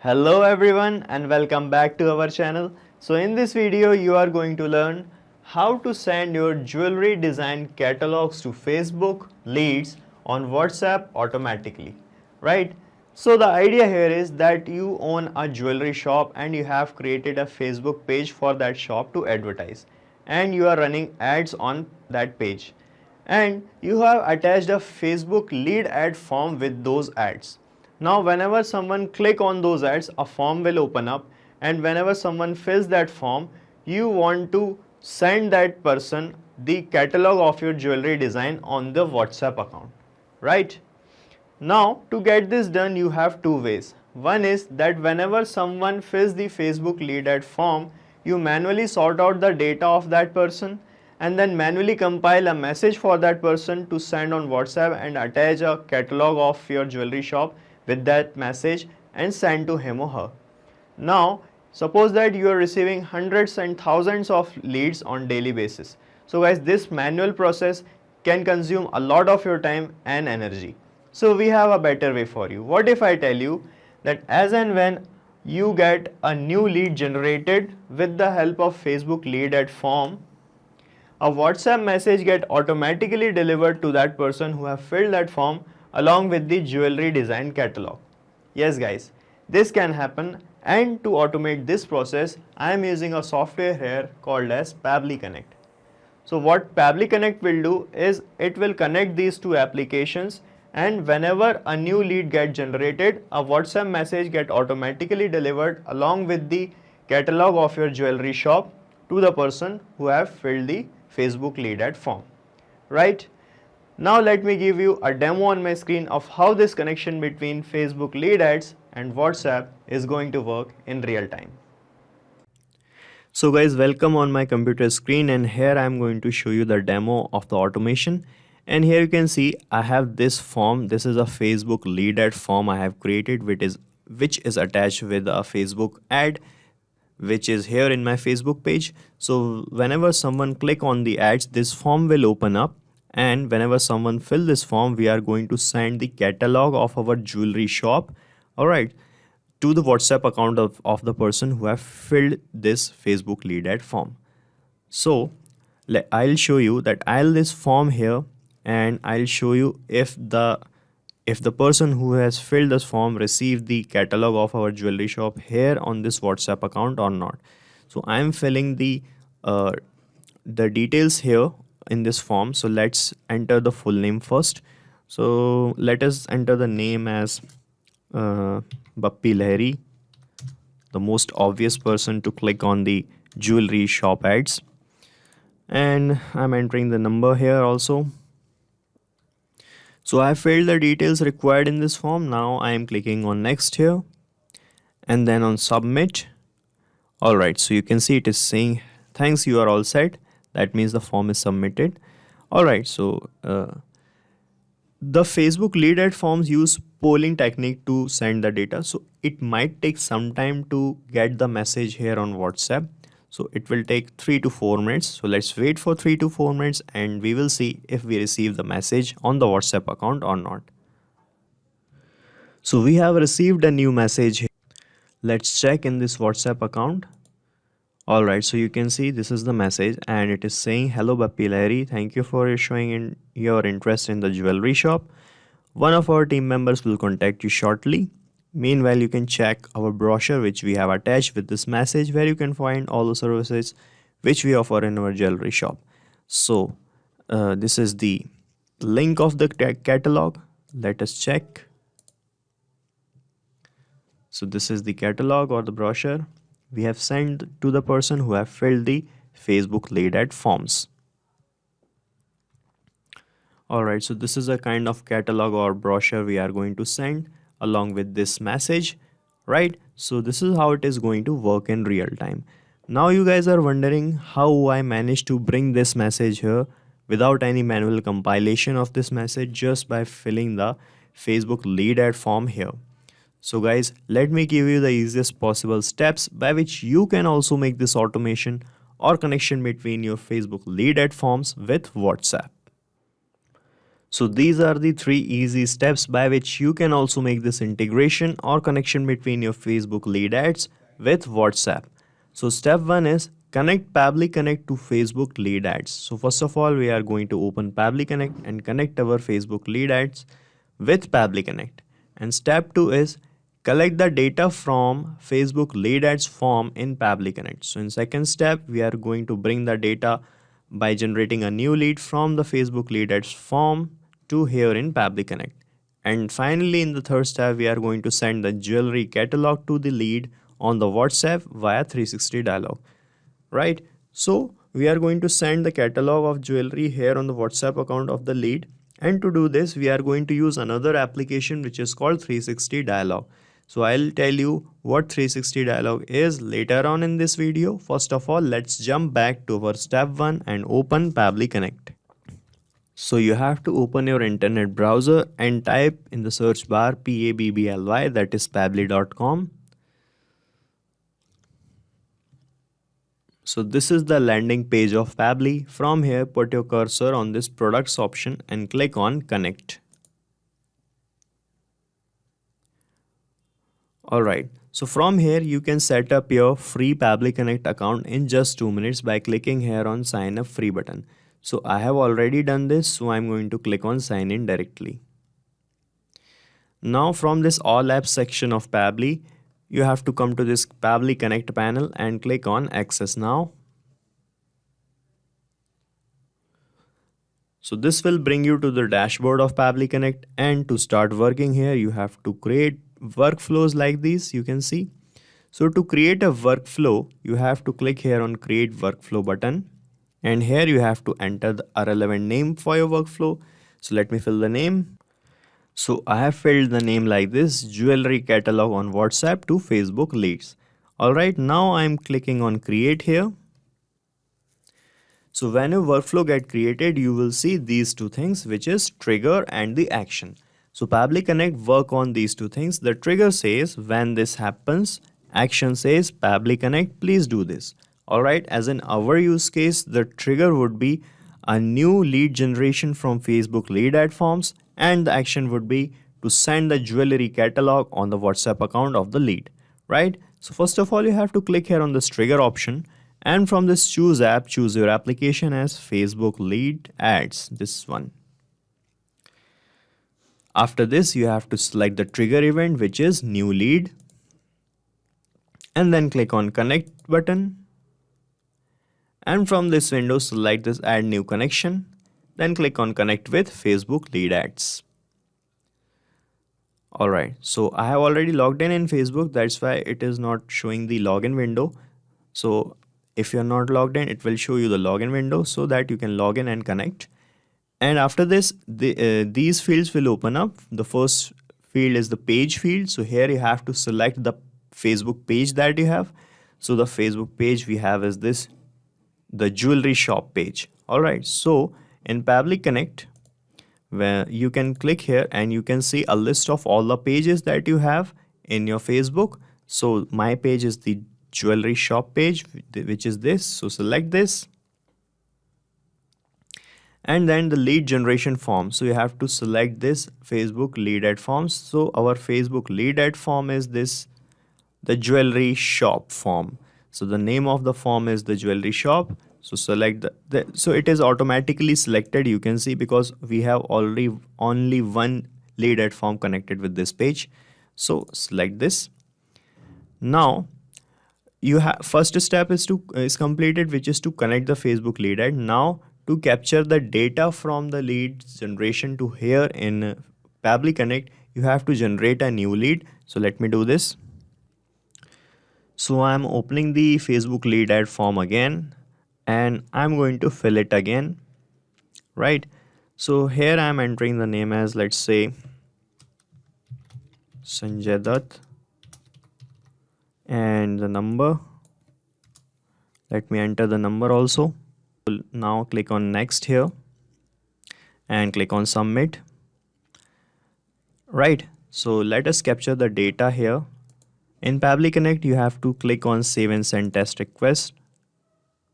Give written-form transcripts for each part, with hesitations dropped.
Hello everyone and welcome back to our channel. So in this video you are going to learn how to send your jewelry design catalogs to Facebook leads on WhatsApp automatically, right? So the idea here is that you own a jewelry shop and you have created a Facebook page for that shop to advertise, and you are running ads on that page, and you have attached a Facebook lead ad form with those ads. Now whenever someone click on those ads, a form will open up, and whenever someone fills that form, you want to send that person the catalog of your jewelry design on the WhatsApp account, right? Now to get this done you have two ways. One is that whenever someone fills the Facebook lead ad form, you manually sort out the data of that person and then manually compile a message for that person to send on WhatsApp and attach a catalog of your jewelry shop with that message and send to him or her. Now suppose that you are receiving hundreds and thousands of leads on daily basis. So guys, this manual process can consume a lot of your time and energy. So we have a better way for you. What if I tell you that as and when you get a new lead generated with the help of Facebook lead ad form, a WhatsApp message get automatically delivered to that person who have filled that form along with the jewelry design catalog. Yes guys, this can happen, and to automate this process I am using a software here called as Pabbly Connect. So what Pabbly Connect will do is it will connect these two applications, and whenever a new lead get generated, a WhatsApp message get automatically delivered along with the catalog of your jewelry shop to the person who have filled the Facebook lead ad form, right? Now let me give you a demo on my screen of how this connection between Facebook lead ads and WhatsApp is going to work in real time. So guys, welcome on my computer screen, and here I am going to show you the demo of the automation. And here you can see I have this form. This is a Facebook lead ad form I have created, which is attached with a Facebook ad which is here in my Facebook page. So whenever someone click on the ads, this form will open up, and whenever someone fill this form, we are going to send the catalog of our jewelry shop, alright, to the WhatsApp account of the person who have filled this Facebook lead ad form. So I'll show you that I'll this form here, and I'll show you if the person who has filled this form received the catalog of our jewelry shop here on this WhatsApp account or not. So I'm filling the details here in this form. So let's enter the full name first. So let us enter the name as Bappi Lahiri, the most obvious person to click on the jewelry shop ads. And I'm entering the number here also. So I filled the details required in this form. Now I am clicking on next here and then on submit. Alright, so you can see it is saying thanks, you are all set. That means the form is submitted. Alright, so the Facebook lead ad forms use polling technique to send the data. So it might take some time to get the message here on WhatsApp. So it will take 3 to 4 minutes. So let's wait for 3 to 4 minutes and we will see if we receive the message on the WhatsApp account or not. So we have received a new message here. Let's check in this WhatsApp account. Alright, so you can see this is the message and it is saying, hello Bappi Lahiri, thank you for showing your interest in the jewelry shop. One of our team members will contact you shortly. Meanwhile, you can check our brochure which we have attached with this message, where you can find all the services which we offer in our jewelry shop. So this is the link of the catalog. Let us check. So this is the catalog or the brochure we have sent to the person who have filled the Facebook lead ad forms. Alright, so this is a kind of catalog or brochure we are going to send along with this message, right? So this is how it is going to work in real time. Now you guys are wondering how I managed to bring this message here without any manual compilation of this message, just by filling the Facebook lead ad form here. So guys, let me give you the easiest possible steps by which you can also make this automation or connection between your Facebook lead ad forms with WhatsApp. So these are the 3 easy steps by which you can also make this integration or connection between your Facebook lead ads with WhatsApp. So step 1 is connect Pabbly Connect to Facebook lead ads. So first of all, we are going to open Pabbly Connect and connect our Facebook lead ads with Pabbly Connect. And step 2 is collect the data from Facebook lead ads form in Pabbly Connect. So in second step, we are going to bring the data by generating a new lead from the Facebook lead ads form to here in Pabbly Connect. And finally, in the third step, we are going to send the jewelry catalog to the lead on the WhatsApp via 360 dialog. Right? So we are going to send the catalog of jewelry here on the WhatsApp account of the lead. And to do this, we are going to use another application which is called 360 dialog. So I'll tell you what 360 dialog is later on in this video. First of all, let's jump back to our step 1 and open Pabbly Connect. So you have to open your internet browser and type in the search bar PABBLY, that is pabbly.com. So this is the landing page of Pabbly. From here, put your cursor on this products option and click on connect. Alright, so from here you can set up your free Pabbly Connect account in just 2 minutes by clicking here on sign up free button. So I have already done this, so I'm going to click on sign in directly. Now from this all apps section of Pabbly, you have to come to this Pabbly Connect panel and click on access now. So this will bring you to the dashboard of Pabbly Connect, and to start working here you have to create workflows like these, you can see. So to create a workflow, you have to click here on create workflow button, and here you have to enter a relevant name for your workflow. So let me fill the name. So I have filled the name like this, jewelry catalog on WhatsApp to Facebook leads. Alright, now I'm clicking on create here. So when your workflow get created, you will see these two things, which is trigger and the action. So Pabbly Connect work on these two things. The trigger says when this happens, action says Pabbly Connect please do this. Alright, as in our use case, the trigger would be a new lead generation from Facebook lead ad forms, and the action would be to send the jewelry catalog on the WhatsApp account of the lead. Right? So first of all, you have to click here on this trigger option, and from this choose app, choose your application as Facebook lead ads, this one. After this, you have to select the trigger event, which is new lead, and then click on connect button. And from this window, select this add new connection, then click on connect with Facebook lead ads. Alright, so I have already logged in Facebook, that's why it is not showing the login window. So if you're not logged in, it will show you the login window so that you can log in and connect. And after this, these fields will open up. The first field is the page field. So here you have to select the Facebook page that you have. So the Facebook page we have is this, the jewelry shop page. Alright, so in Pabbly Connect, where you can click here and you can see a list of all the pages that you have in your Facebook. So my page is the jewelry shop page, which is this. So select this. And then the lead generation form. So you have to select this Facebook lead ad forms. So our Facebook lead ad form is this, the jewelry shop form. So the name of the form is the jewelry shop. So select so it is automatically selected, you can see, because we have already only one lead ad form connected with this page. So select this. Now you have first step is completed, which is to connect the Facebook lead ad. Now to capture the data from the lead generation to here in Pabbly Connect, you have to generate a new lead. So let me do this. So I'm opening the Facebook lead ad form again, and I'm going to fill it again. Right? So here I'm entering the name as, let's say, Sanjay Dutt, and the number, let me enter the number also. Now click on next here and click on submit. Right, so let us capture the data here. In Pabbly Connect, you have to click on save and send test request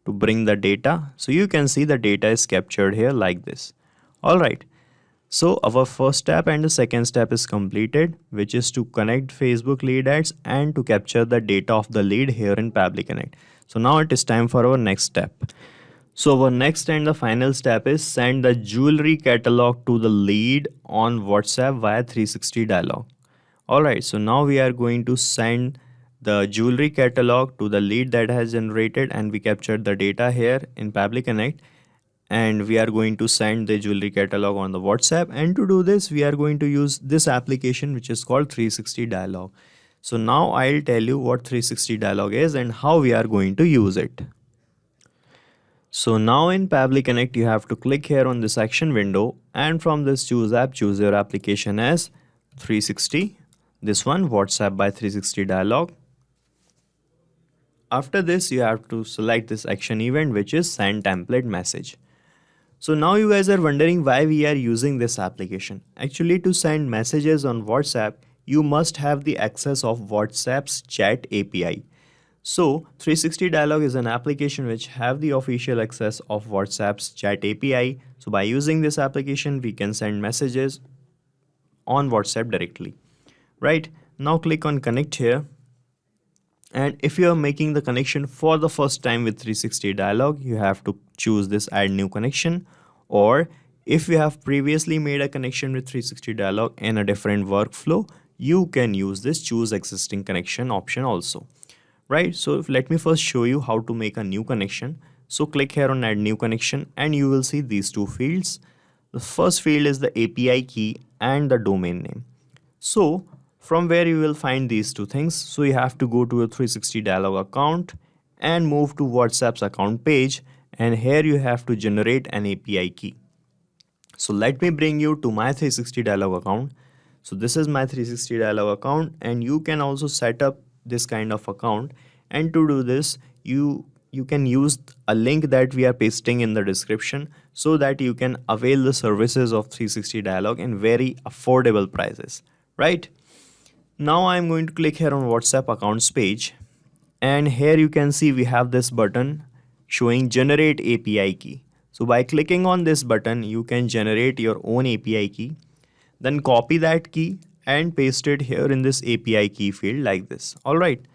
to bring the data. So you can see the data is captured here like this. Alright, So our first step and the second step is completed, which is to connect Facebook lead ads and to capture the data of the lead here in Pabbly Connect. So now it is time for our next step. So our next and the final step is send the jewelry catalog to the lead on WhatsApp via 360 dialog. Alright, so now we are going to send the jewelry catalog to the lead that has generated, and we captured the data here in Pabbly Connect, and we are going to send the jewelry catalog on the WhatsApp. And to do this, we are going to use this application which is called 360 dialog. So now I'll tell you what 360 dialog is and how we are going to use it. So now in Pabbly Connect, you have to click here on this action window, and from this choose app, choose your application as 360. This one, WhatsApp by 360 dialog. After this, you have to select this action event, which is send template message. So now you guys are wondering why we are using this application. Actually, to send messages on WhatsApp, you must have the access of WhatsApp's chat API. So 360 dialog is an application which have the official access of WhatsApp's chat API. So by using this application, we can send messages on WhatsApp directly. Right, now click on connect here. And if you are making the connection for the first time with 360 dialog, you have to choose this add new connection. Or if you have previously made a connection with 360 dialog in a different workflow, you can use this choose existing connection option also. Right, so let me first show you how to make a new connection. So click here on add new connection and you will see these two fields. The first field is the API key and the domain name. So from where you will find these two things. So you have to go to your 360 dialog account and move to WhatsApp's account page, and here you have to generate an API key. So let me bring you to my 360 dialog account. So this is my 360 dialog account, and you can also set up this kind of account. And to do this, you can use a link that we are pasting in the description so that you can avail the services of 360 dialog in very affordable prices, right? Now I'm going to click here on WhatsApp accounts page, and here you can see we have this button showing generate API key. So by clicking on this button, you can generate your own API key, then copy that key and paste it here in this API key field like this. Alright,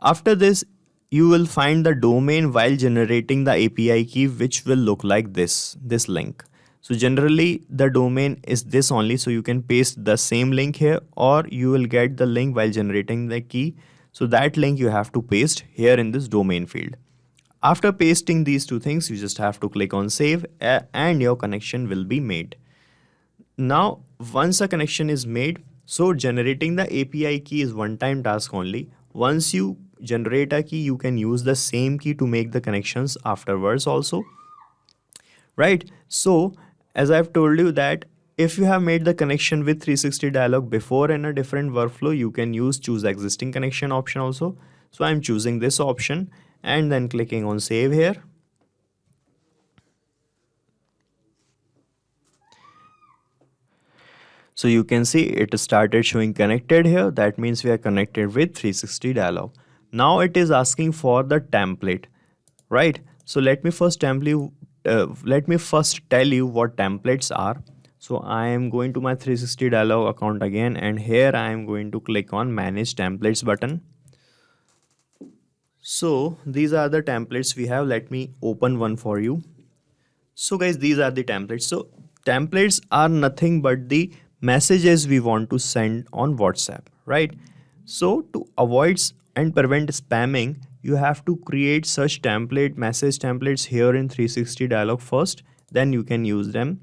after this, you will find the domain while generating the API key, which will look like this link. So generally the domain is this only, so you can paste the same link here, or you will get the link while generating the key. So that link you have to paste here in this domain field. After pasting these two things, you just have to click on save and your connection will be made. Now once a connection is made, so generating the API key is one-time task only. Once you generate a key, you can use the same key to make the connections afterwards also, right? So as I've told you that if you have made the connection with 360 dialog before in a different workflow, you can use choose existing connection option also. So I'm choosing this option and then clicking on save here. So you can see it started showing connected here. That means we are connected with 360 dialog. Now it is asking for the template, right? So let me first tell you what templates are. So I am going to my 360 dialog account again, and here I am going to click on manage templates button. So these are the templates we have. Let me open one for you. So guys, these are the templates. So templates are nothing but the messages we want to send on WhatsApp, right? So to avoid and prevent spamming, you have to create such message templates here in 360 dialog first, then you can use them.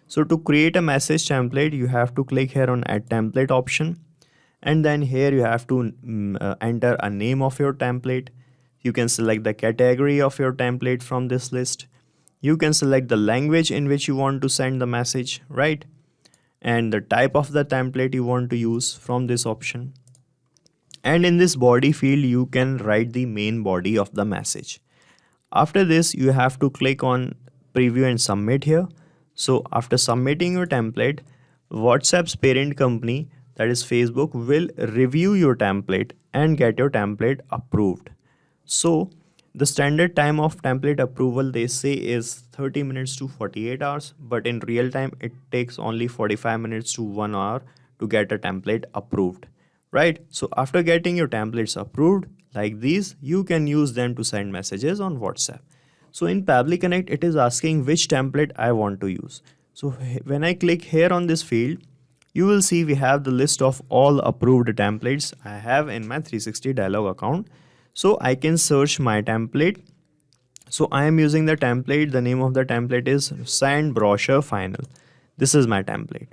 So to create a message template, you have to click here on add template option, and then here you have to enter a name of your template. You can select the category of your template from this list. You can select the language in which you want to send the message, right? And the type of the template you want to use from this option. And in this body field, you can write the main body of the message. After this, you have to click on preview and submit here. So after submitting your template, WhatsApp's parent company, that is Facebook, will review your template and get your template approved. So The standard time of template approval they say is 30 minutes to 48 hours, but in real time it takes only 45 minutes to 1 hour to get a template approved, right? So after getting your templates approved like these, you can use them to send messages on WhatsApp. So in Pabbly Connect, it is asking which template I want to use. So when I click here on this field, you will see we have the list of all approved templates I have in my 360 Dialog account. So I can search my template. So I am using the template. The name of the template is Send Brochure Final. This is my template.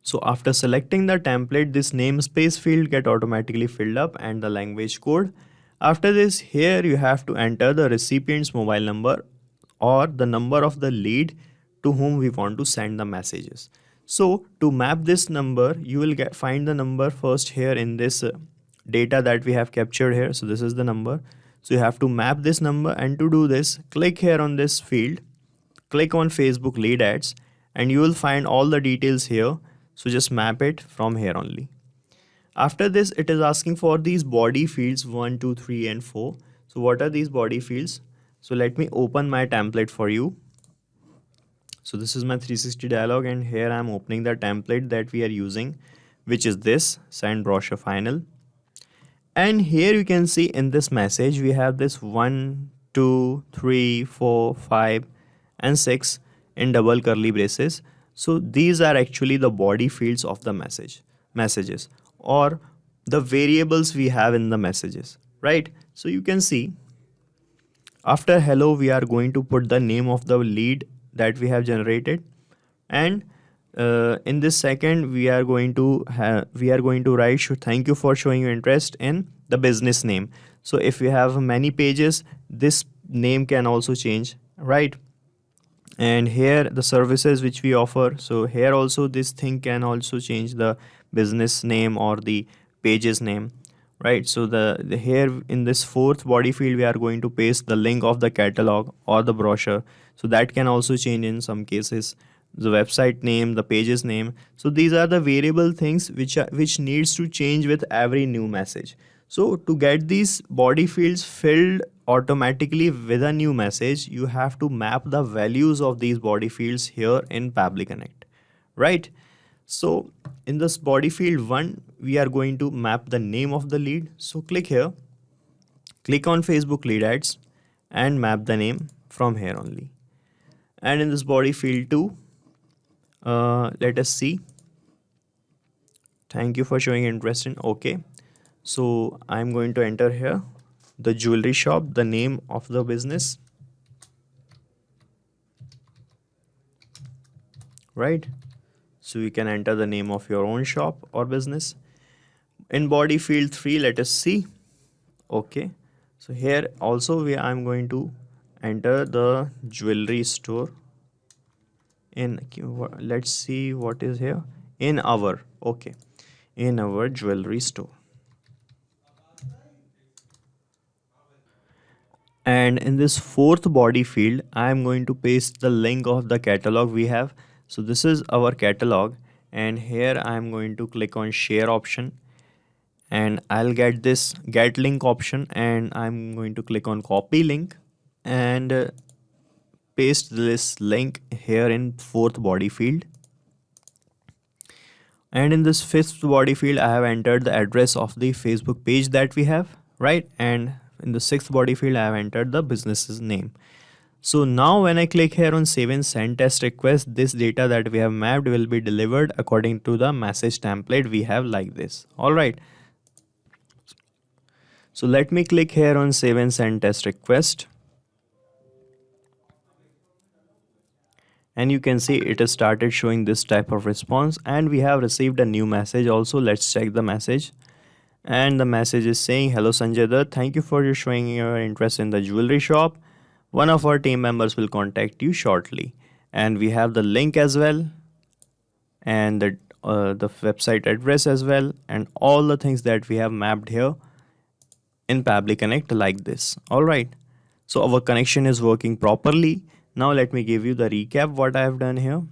So after selecting the template, this namespace field get automatically filled up and the language code. After this, here you have to enter the recipient's mobile number or the number of the lead to whom we want to send the messages. So to map this number, you will find the number first here in this data that we have captured here. So this is the number. So you have to map this number, and to do this, click here on this field, click on Facebook lead ads, and you will find all the details here. So just map it from here only. After this, it is asking for these body fields 1, 2, 3, and 4. So what are these body fields? So let me open my template for you. So this is my 360 Dialog, and here I am opening the template that we are using, which is this Send Brochure Final. And here you can see in this message, we have this 1, 2, 3, 4, 5, and 6 in double curly braces. So these are actually the body fields of the messages or the variables we have in the messages, right? So you can see after hello, we are going to put the name of the lead that we have generated, and in this second we are going to write thank you for showing your interest in the business name. So if we have many pages, this name can also change, right? And here the services which we offer, so here also this thing can also change the business name or the page's name, right? So the here in this fourth body field, we are going to paste the link of the catalog or the brochure. So that can also change in some cases, the website name, the page's name. So these are the variable things which needs to change with every new message. So to get these body fields filled automatically with a new message, you have to map the values of these body fields here in Pabbly Connect, right? So in this body field 1, we are going to map the name of the lead. So click here, click on Facebook lead ads, and map the name from here only. And in this body field 2, let us see. Thank you for showing interest in. Okay. So I'm going to enter here the jewelry shop, the name of the business, right? So you can enter the name of your own shop or business. In body field 3, let us see. Okay. So here also I'm going to enter the jewelry store. Let's see what is here. In our jewelry store. And in this fourth body field, I am going to paste the link of the catalog we have. So this is our catalog, and here I am going to click on share option, and I'll get this get link option, and I'm going to click on copy link and paste this link here in fourth body field. And in this fifth body field, I have entered the address of the Facebook page that we have, right? And in the sixth body field, I have entered the business's name. So now when I click here on save and send test request, this data that we have mapped will be delivered according to the message template we have like this. All right. So let me click here on save and send test request. And you can see it has started showing this type of response, and we have received a new message also. Let's check the message. And the message is saying, hello Sanjay Dutt, thank you for showing your interest in the jewelry shop. One of our team members will contact you shortly. And we have the link as well, and the website address as well, and all the things that we have mapped here in Pabbly Connect like this. All right. So our connection is working properly. Now let me give you the recap what I have done here.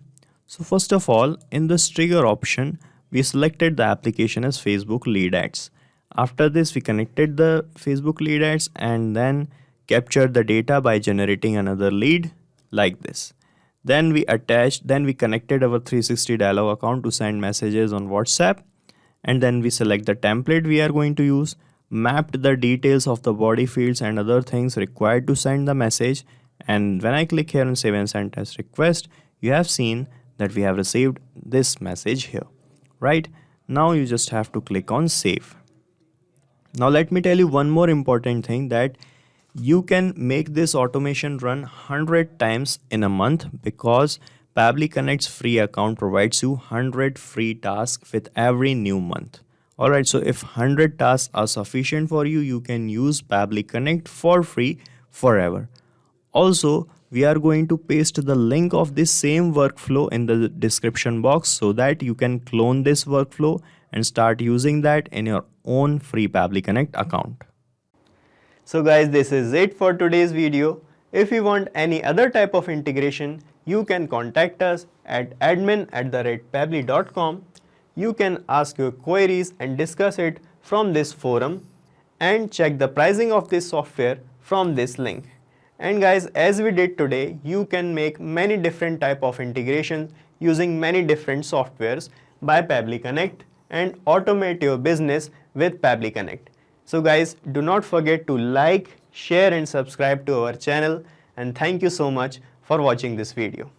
So first of all, in this trigger option, we selected the application as Facebook lead ads. After this, we connected the Facebook lead ads and then captured the data by generating another lead like this. Then we connected our 360 dialog account to send messages on WhatsApp, and then we select the template we are going to use, mapped the details of the body fields and other things required to send the message, and when I click here on save and send test request, you have seen that we have received this message here, right? Now you just have to click on save. Now let me tell you one more important thing, that you can make this automation run 100 times in a month, because Pabbly Connect's free account provides you 100 free tasks with every new month. Alright, so if 100 tasks are sufficient for you, you can use Pabbly Connect for free forever. Also, we are going to paste the link of this same workflow in the description box so that you can clone this workflow and start using that in your own free Pabbly Connect account. So guys, this is it for today's video. If you want any other type of integration, you can contact us at admin@pabbly.com. You can ask your queries and discuss it from this forum, and check the pricing of this software from this link. And guys, as we did today, you can make many different type of integrations using many different softwares by Pabbly Connect and automate your business with Pabbly Connect. So guys, do not forget to like, share and subscribe to our channel, and thank you so much for watching this video.